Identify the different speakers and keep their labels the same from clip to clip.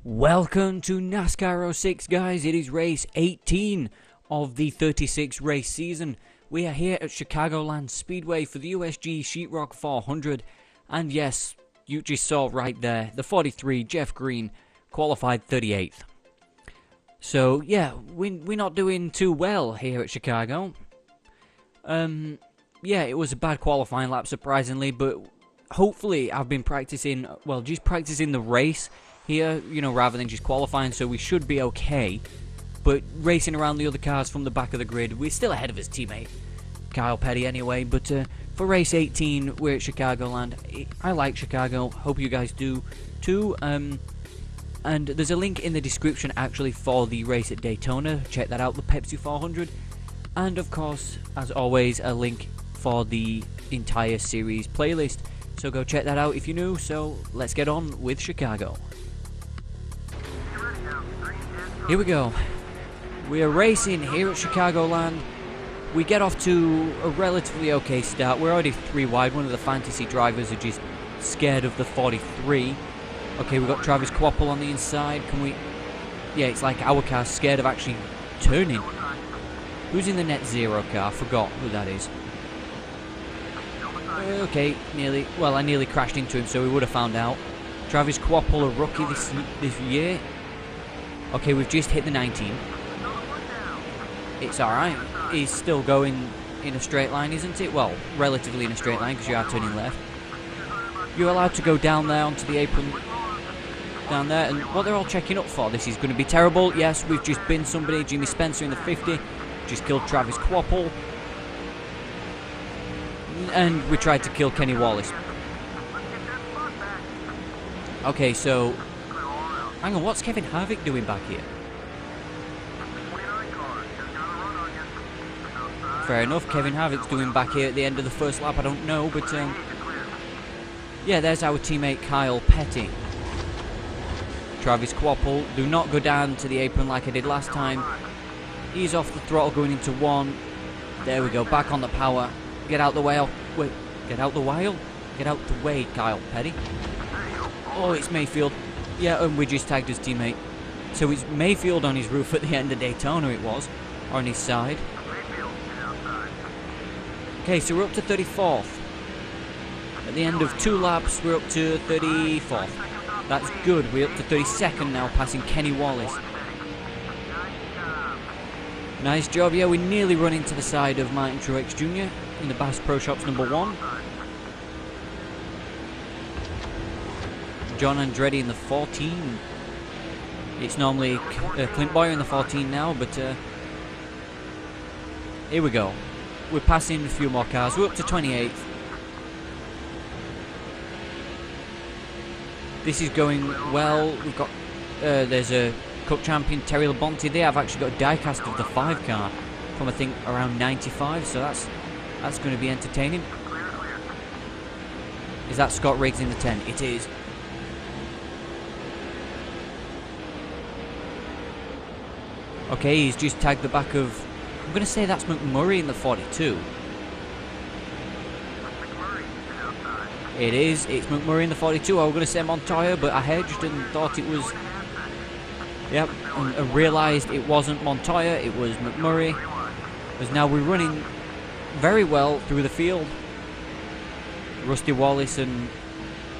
Speaker 1: Welcome to NASCAR 06, guys. It is race 18 of the 36 race season. We are here at Chocagoland Speedway for the USG Sheetrock 400. And yes, you just saw right there, the 43, Jeff Green, qualified 38th. So yeah, we're not doing too well here at Chicago. Yeah, it was a bad qualifying lap, surprisingly, but hopefully I've been practicing, well, just practicing the race here, you know, rather than just qualifying, so we should be okay. But racing around the other cars from the back of the grid, we're still ahead of his teammate, Kyle Petty, anyway. But for race 18, we're at Chocagoland. I like Chicago, hope you guys do too. And there's a link in the description actually for the race at Daytona. Check that out, the Pepsi 400. And of course, as always, a link for the entire series playlist. So go check that out if you're new. So let's get on with Chicago. Here we go. We are racing here at Chocagoland. We get off to a relatively okay start. We're already 3 wide. One of the fantasy drivers are just scared of the 43. Okay, we've got Travis Quapple on the inside. Can we... Yeah, it's like our car's scared of actually turning. Who's in the net zero car? Forgot who that is. Okay, nearly... Well, I nearly crashed into him, so we would have found out. Travis Quapple, a rookie this year. Okay, we've just hit the 19. It's alright. He's still going in a straight line, isn't it? Well, relatively in a straight line, because you are turning left. You're allowed to go down there onto the apron. Down there, and what they're all checking up for. This is going to be terrible. Yes, we've just binned somebody. Jimmy Spencer in the 50. Just killed Travis Quapple. And we tried to kill Kenny Wallace. Okay, so... Hang on, what's Kevin Harvick doing back here? Fair enough, Kevin Harvick's doing back here at the end of the first lap, I don't know, but yeah, there's our teammate Kyle Petty. Travis Quapple, do not go down to the apron like I did last time. He's off the throttle going into 1. There we go, back on the power. Get out the way. Wait, get out the way? Get out the way, Kyle Petty. Oh, it's Mayfield. Yeah, and we just tagged his teammate. So it's Mayfield on his roof at the end of Daytona, it was. Or on his side. Okay, so we're up to 34th. At the end of 2 laps, we're up to 34th. That's good. We're up to 32nd now, passing Kenny Wallace. Nice job. Yeah, we nearly run into the side of Martin Truex Jr. in the Bass Pro Shops #1. John Andretti in the 14. It's normally Clint Boyer in the 14 now, but here we go. We're passing a few more cars. We're up to 28th. This is going well. We've got there's a Cup champion Terry Labonte there. I've actually got a diecast of the 5 car from I think around 95, so that's going to be entertaining. Is that Scott Riggs in the 10? It is. Okay, he's just tagged the back of... I'm going to say that's McMurray in the 42. It is. It's McMurray in the 42. I was going to say Montoya, but I hedged and thought it was... Yep, and realised it wasn't Montoya, it was McMurray. Because now we're running very well through the field. Rusty Wallace and...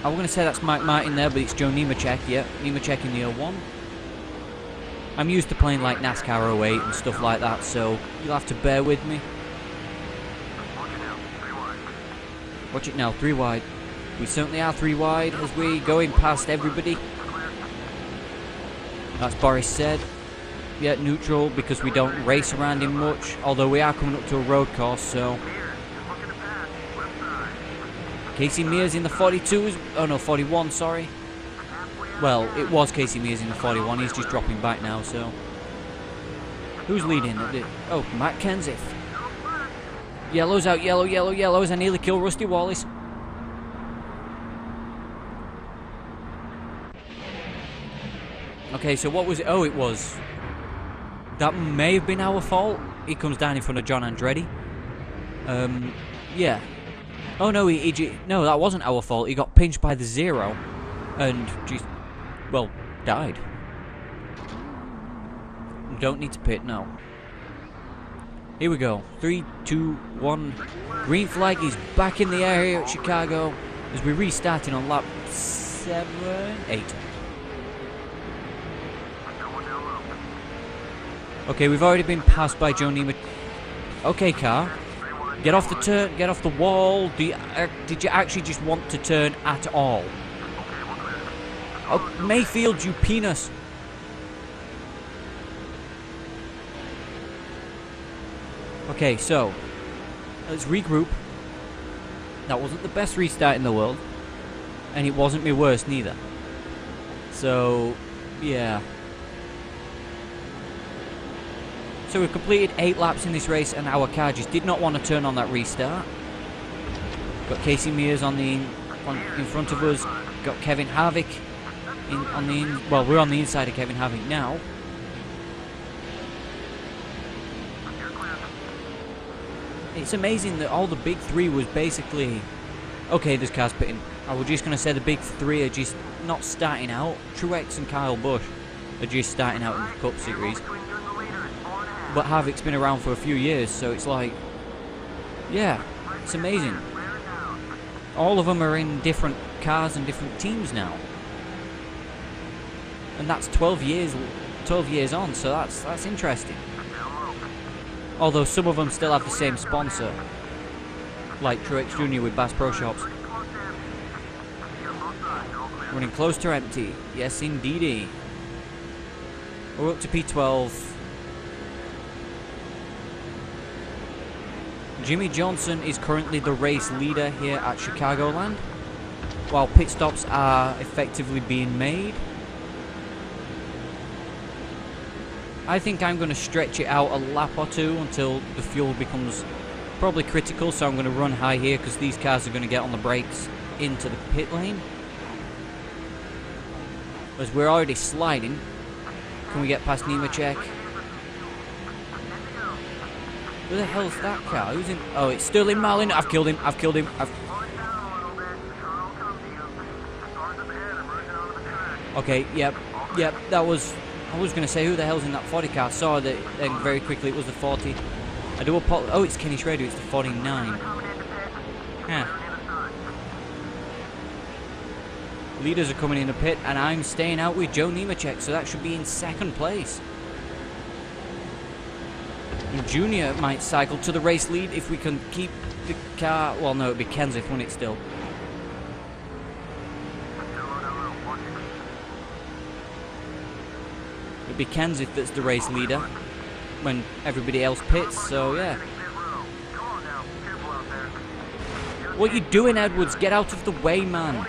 Speaker 1: I was going to say that's Mike Martin there, but it's Joe Nemechek. Yeah, Nemechek in the 01. I'm used to playing like NASCAR 08 and stuff like that, so you'll have to bear with me. Watch it now, 3 wide. We certainly are 3 wide as we going past everybody. That's Boris said. Yeah, neutral because we don't race around him much, although we are coming up to a road course, so... Casey Mears in the 42, oh no, 41, sorry. Well, it was Casey Mears in the 41, he's just dropping back now, so... Who's leading? Oh, Matt Kenseth. Yellow's out, yellows. I nearly killed Rusty Wallace. Okay, so what was it? Oh, it was... That may have been our fault. He comes down in front of John Andretti. Yeah. Oh no, no, that wasn't our fault. He got pinched by the 0 and just, well, died. Don't need to pit, no. Here we go. 3, 2, 1. Green flag is back in the air here at Chicago as we're restarting on lap 7, 8. Okay, we've already been passed by Joe Nima. Okay, car. Get off the turn, get off the wall. Did you actually just want to turn at all? Oh, Mayfield, you penis. Okay, so let's regroup. That wasn't the best restart in the world, and it wasn't my worst neither. So, yeah. So we've completed 8 laps in this race, and our car just did not want to turn on that restart. Got Casey Mears in front of us. Got Kevin Harvick well, we're on the inside of Kevin Harvick now. It's amazing that all the big 3 was basically... Okay, there's cars pitting. I was just going to say the big 3 are just not starting out. Truex and Kyle Busch are just starting out in the Cup Series. But Harvick's been around for a few years, so it's like... Yeah, it's amazing. All of them are in different cars and different teams now. And that's 12 years on, so that's interesting. Although some of them still have the same sponsor, like Truex Jr. with Bass Pro Shops. Running close to empty. Yes, indeedy. We're up to P12. Jimmy Johnson is currently the race leader here at Chocagoland, while pit stops are effectively being made. I think I'm going to stretch it out a lap or 2 until the fuel becomes probably critical, so I'm going to run high here because these cars are going to get on the brakes into the pit lane. As we're already sliding, can we get past Nemechek? Who the hell's that car? Who's in? Oh, it's Sterling Marlin. I've killed him. Okay, yep, that was... I was going to say, who the hell's in that 40 car? Saw that very quickly it was the 40. I do apologize. Oh, it's Kenny Schrader, it's the 49. Yeah. Leaders are coming in the pit, and I'm staying out with Joe Nemechek, so that should be in 2nd place. And Junior might cycle to the race lead if we can keep the car... Well, no, it'd be Kenseth, wouldn't it, still? It'd be Kenseth that's the race leader when everybody else pits, so yeah. What you doing, Edwards? Get out of the way, man.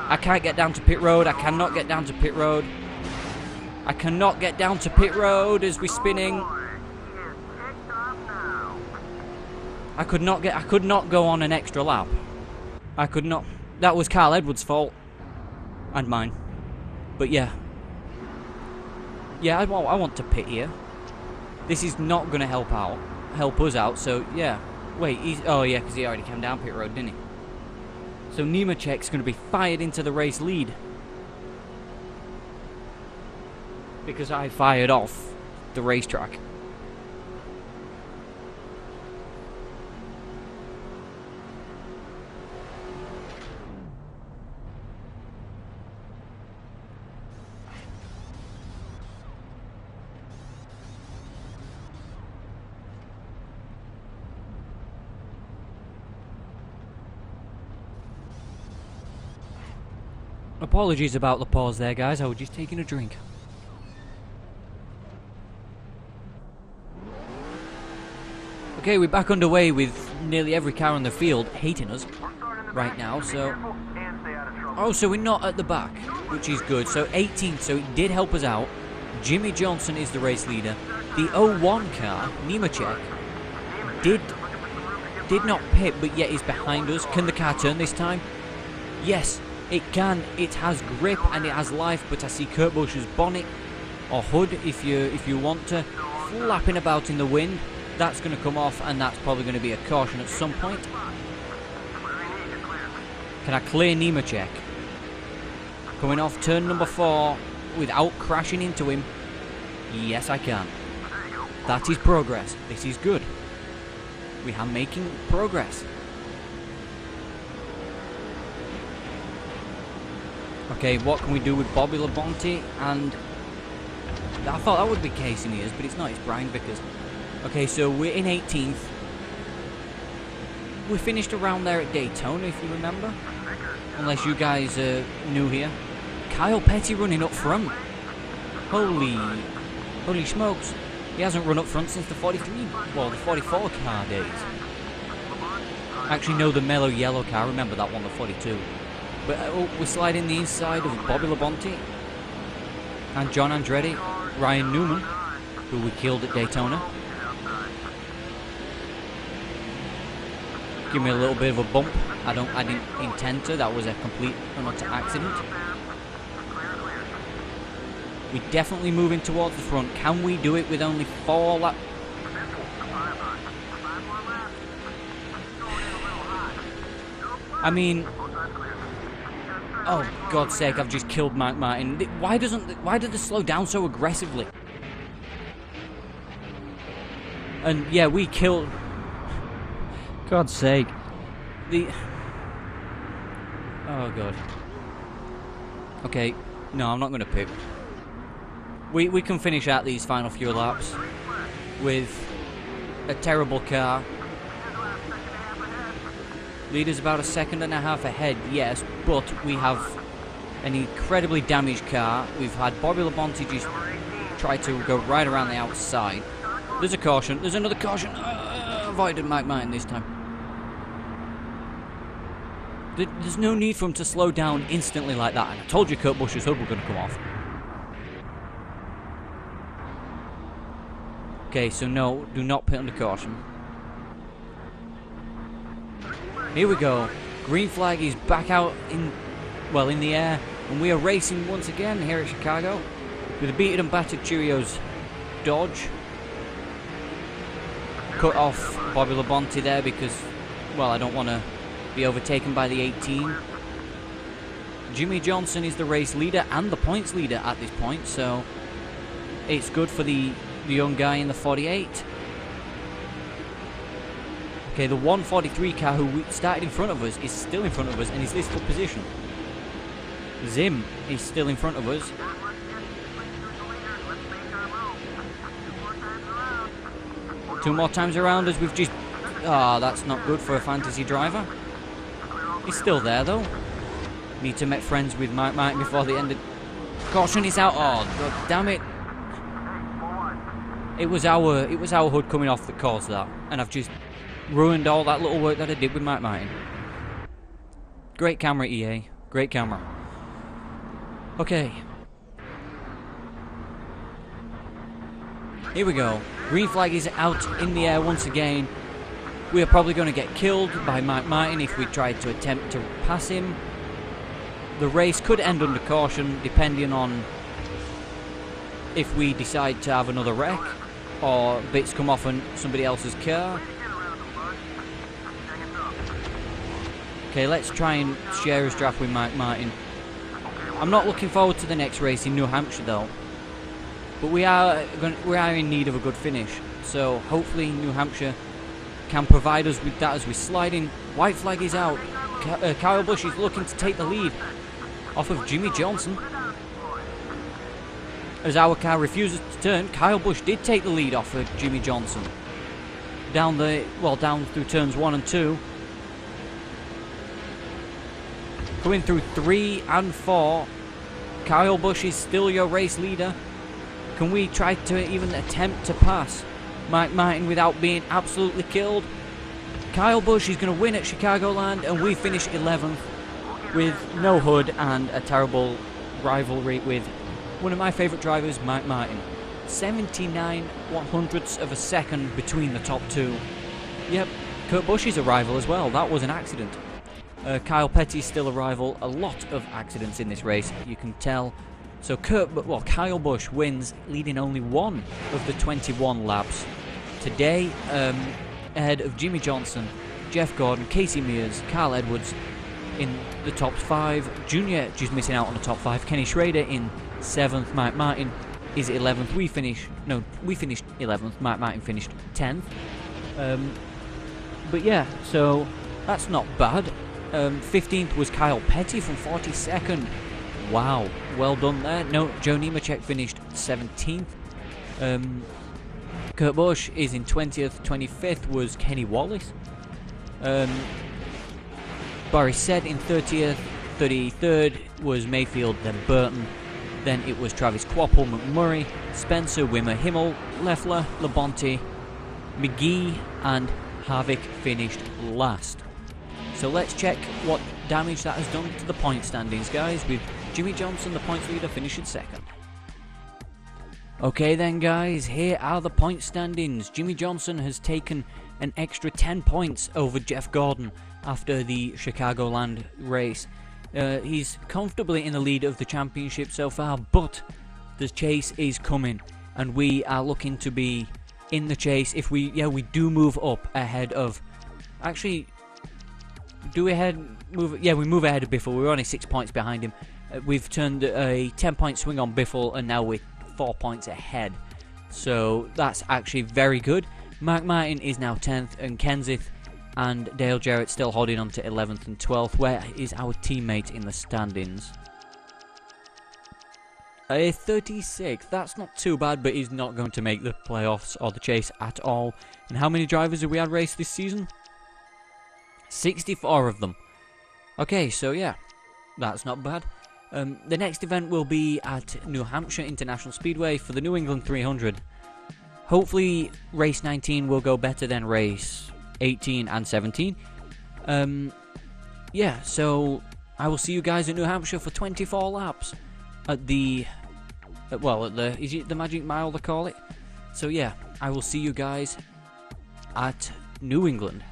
Speaker 1: I can't get down to pit road. I cannot get down to pit road. I cannot get down to pit road as we're spinning. I could not go on an extra lap. I could not. That was Carl Edwards' fault. And mine. But yeah. Yeah, I want to pit here. This is not going to help us out, so yeah. Wait, oh yeah, because he already came down pit road, didn't he? So Nemechek's going to be fired into the race lead. Because I fired off the racetrack. Apologies about the pause there, guys. I was just taking a drink. Okay, we're back underway with nearly every car on the field hating us right now, so... Oh, so we're not at the back, which is good. So 18th, so it did help us out. Jimmy Johnson is the race leader. The 01 car, Nemechek, did not pit, but yet is behind us. Can the car turn this time? Yes. It can. It has grip and it has life, but I see Kurt Busch's bonnet or hood, if you want to, flapping about in the wind. That's going to come off, and that's probably going to be a caution at some point. Can I clear Nemechek? Coming off turn number 4 without crashing into him. Yes, I can. That is progress. This is good. We are making progress. Okay, what can we do with Bobby Labonte? And I thought that would be Casey Mears, but it's not. It's Brian Vickers. Okay, so we're in 18th. We finished around there at Daytona, if you remember. Unless you guys are new here. Kyle Petty running up front. Holy smokes. He hasn't run up front since the 43, well, the 44 car days. Actually, no, the mellow yellow car. Remember that one, the 42. But we're sliding the inside of Bobby Labonte and John Andretti, Ryan Newman, who we killed at Daytona. Give me a little bit of a bump. I didn't intend to. That was a complete and utter accident. We're definitely moving towards the front. Can we do it with only 4 laps? I mean, oh God's sake! I've just killed Mike Martin. Why did they slow down so aggressively? And yeah, we killed. God's sake! Oh God. Okay, no, I'm not going to pit. We can finish out these final few laps with a terrible car. Leader's about 1.5 seconds ahead, yes, but we have an incredibly damaged car. We've had Bobby Labonte just try to go right around the outside. There's a caution. There's another caution. Avoided Mike Martin this time. There's no need for him to slow down instantly like that. And I told you Kurt Busch's hood were going to come off. Okay, so no, do not pit under caution. Here we go. Green flag is back out in the air, and we are racing once again here at Chicago with a beaten and battered Cheerios Dodge. Cut off Bobby Labonte there because, well, I don't want to be overtaken by the 18. Jimmy Johnson is the race leader and the points leader at this point, so it's good for the young guy in the 48. Okay, the 143 car who started in front of us is still in front of us and is this good position. Zim is still in front of us. Two more times around us, we've just... Ah, that's not good for a fantasy driver. He's still there though. Need to make friends with Mike Martin before the end of... Caution is out. Oh, God damn it. It was our hood coming off that caused that, and I've just ruined all that little work that I did with Mike Martin. Great camera, EA. Great camera. Okay. Here we go. Green flag is out in the air once again. We are probably going to get killed by Mike Martin if we tried to attempt to pass him. The race could end under caution depending on if we decide to have another wreck or bits come off on somebody else's car. Okay, let's try and share his draft with Mike Martin. I'm not looking forward to the next race in New Hampshire though, but we are in need of a good finish. So hopefully New Hampshire can provide us with that as we slide in. White flag is out. Kyle Busch is looking to take the lead off of Jimmy Johnson. As our car refuses to turn, Kyle Busch did take the lead off of Jimmy Johnson. Down through turns 1 and 2. Going through 3 and 4. Kyle Busch is still your race leader. Can we try to even attempt to pass Mike Martin without being absolutely killed? Kyle Busch is going to win at Chocagoland, and we finish 11th with no hood and a terrible rivalry with one of my favourite drivers, Mike Martin. 79 100ths of a second between the top two. Yep, Kurt Busch is a rival as well. That was an accident. Kyle Petty is still a rival. A lot of accidents in this race, you can tell. So Kyle Busch wins, leading only 1 of the 21 laps today, ahead of Jimmy Johnson, Jeff Gordon, Casey Mears, Carl Edwards in the top 5. Junior just missing out on the top 5. Kenny Schrader in 7th. Mike Martin is 11th. We finished 11th. Martin finished 10th. But yeah, so that's not bad. 15th was Kyle Petty from 42nd. Wow, well done there. No, Joe Nemechek finished 17th. Kurt Busch is in 20th. 25th was Kenny Wallace. Barry Said in 30th. 33rd was Mayfield, then Burton. Then it was Travis Quapple, McMurray, Spencer, Wimmer, Himmel, Leffler, Labonte, McGee, and Harvick finished last. So let's check what damage that has done to the point standings, guys, with Jimmy Johnson, the points leader, finishing second. Okay then, guys, here are the point standings. Jimmy Johnson has taken an extra 10 points over Jeff Gordon after the Chocagoland race. He's comfortably in the lead of the championship so far, but the chase is coming, and we are looking to be in the chase if we do move up ahead of... Actually, do we move? Yeah, we move ahead of Biffle. We're only 6 points behind him. We've turned a 10-point swing on Biffle, and now we're 4 points ahead. So that's actually very good. Mark Martin is now 10th, and Kenseth and Dale Jarrett still holding on to 11th and 12th. Where is our teammate in the standings? 36th. That's not too bad, but he's not going to make the playoffs or the chase at all. And how many drivers have we had race this season? 64 of them. Okay, so yeah, that's not bad. The next event will be at New Hampshire International Speedway for the New England 300. Hopefully, race 19 will go better than race 18 and 17. Yeah, so I will see you guys at New Hampshire for 24 laps at the... is it the Magic Mile they call it? So yeah, I will see you guys at New England.